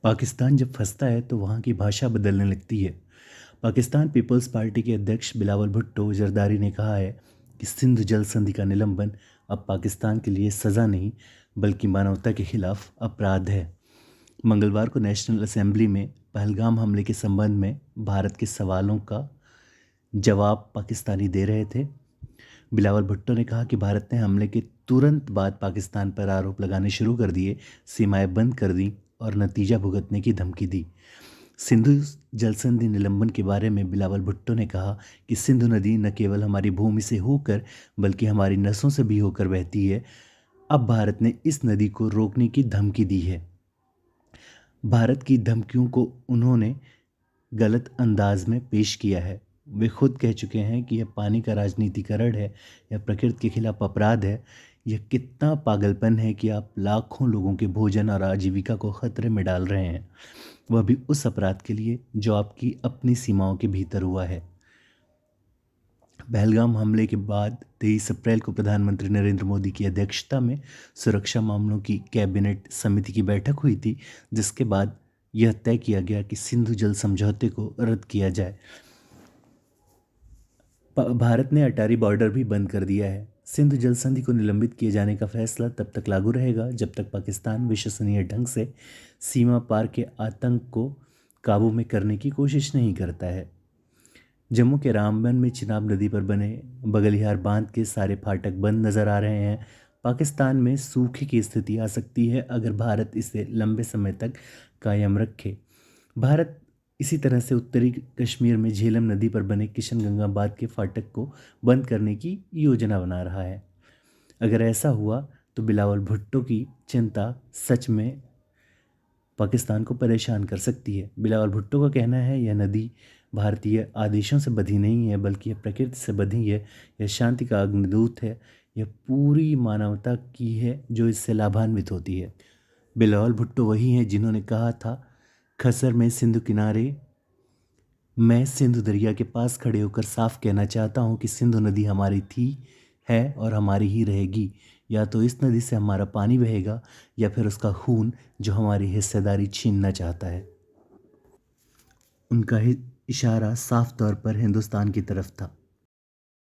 पाकिस्तान जब फंसता है तो वहाँ की भाषा बदलने लगती है। पाकिस्तान पीपल्स पार्टी के अध्यक्ष बिलावल भुट्टो जरदारी ने कहा है कि सिंध जल संधि का निलंबन अब पाकिस्तान के लिए सज़ा नहीं बल्कि मानवता के खिलाफ अपराध है। मंगलवार को नेशनल असेंबली में पहलगाम हमले के संबंध में भारत के सवालों का जवाब पाकिस्तानी दे रहे थे। बिलावल भुट्टो ने कहा कि भारत ने हमले के तुरंत बाद पाकिस्तान पर आरोप लगाने शुरू कर दिए, सीमाएं बंद कर दी और नतीजा भुगतने की धमकी दी। सिंधु जल संधि निलंबन के बारे में बिलावल भुट्टो ने कहा कि सिंधु नदी न केवल हमारी भूमि से होकर बल्कि हमारी नसों से भी होकर बहती है। अब भारत ने इस नदी को रोकने की धमकी दी है। भारत की धमकियों को उन्होंने गलत अंदाज में पेश किया है। वे खुद कह चुके हैं कि यह पानी का राजनीतिकरण है, यह प्रकृति के खिलाफ अपराध है। यह कितना पागलपन है कि आप लाखों लोगों के भोजन और आजीविका को खतरे में डाल रहे हैं, वह भी उस अपराध के लिए जो आपकी अपनी सीमाओं के भीतर हुआ है। पहलगाम हमले के बाद 23 अप्रैल को प्रधानमंत्री नरेंद्र मोदी की अध्यक्षता में सुरक्षा मामलों की कैबिनेट समिति की बैठक हुई थी, जिसके बाद यह तय किया गया कि सिंधु जल समझौते को रद्द किया जाए। भारत ने अटारी बॉर्डर भी बंद कर दिया है। सिंधु जल संधि को निलंबित किए जाने का फैसला तब तक लागू रहेगा जब तक पाकिस्तान विश्वसनीय ढंग से सीमा पार के आतंक को काबू में करने की कोशिश नहीं करता है। जम्मू के रामबन में चिनाब नदी पर बने बगलिहार बांध के सारे फाटक बंद नजर आ रहे हैं। पाकिस्तान में सूखे की स्थिति आ सकती है अगर भारत इसे लंबे समय तक कायम रखे। भारत इसी तरह से उत्तरी कश्मीर में झेलम नदी पर बने किशनगंगा बांध के फाटक को बंद करने की योजना बना रहा है। अगर ऐसा हुआ तो बिलावल भुट्टो की चिंता सच में पाकिस्तान को परेशान कर सकती है। बिलावल भुट्टो का कहना है यह नदी भारतीय आदेशों से बधी नहीं है बल्कि यह प्रकृति से बधी है। यह शांति का अग्निदूत है। यह पूरी मानवता की है जो इससे लाभान्वित होती है। बिलावल भुट्टो वही हैं जिन्होंने कहा था, खसर में सिंधु किनारे मैं सिंधु दरिया के पास खड़े होकर साफ कहना चाहता हूँ कि सिंधु नदी हमारी थी, है और हमारी ही रहेगी। या तो इस नदी से हमारा पानी बहेगा या फिर उसका खून जो हमारी हिस्सेदारी छीनना चाहता है। उनका इशारा साफ तौर पर हिंदुस्तान की तरफ था।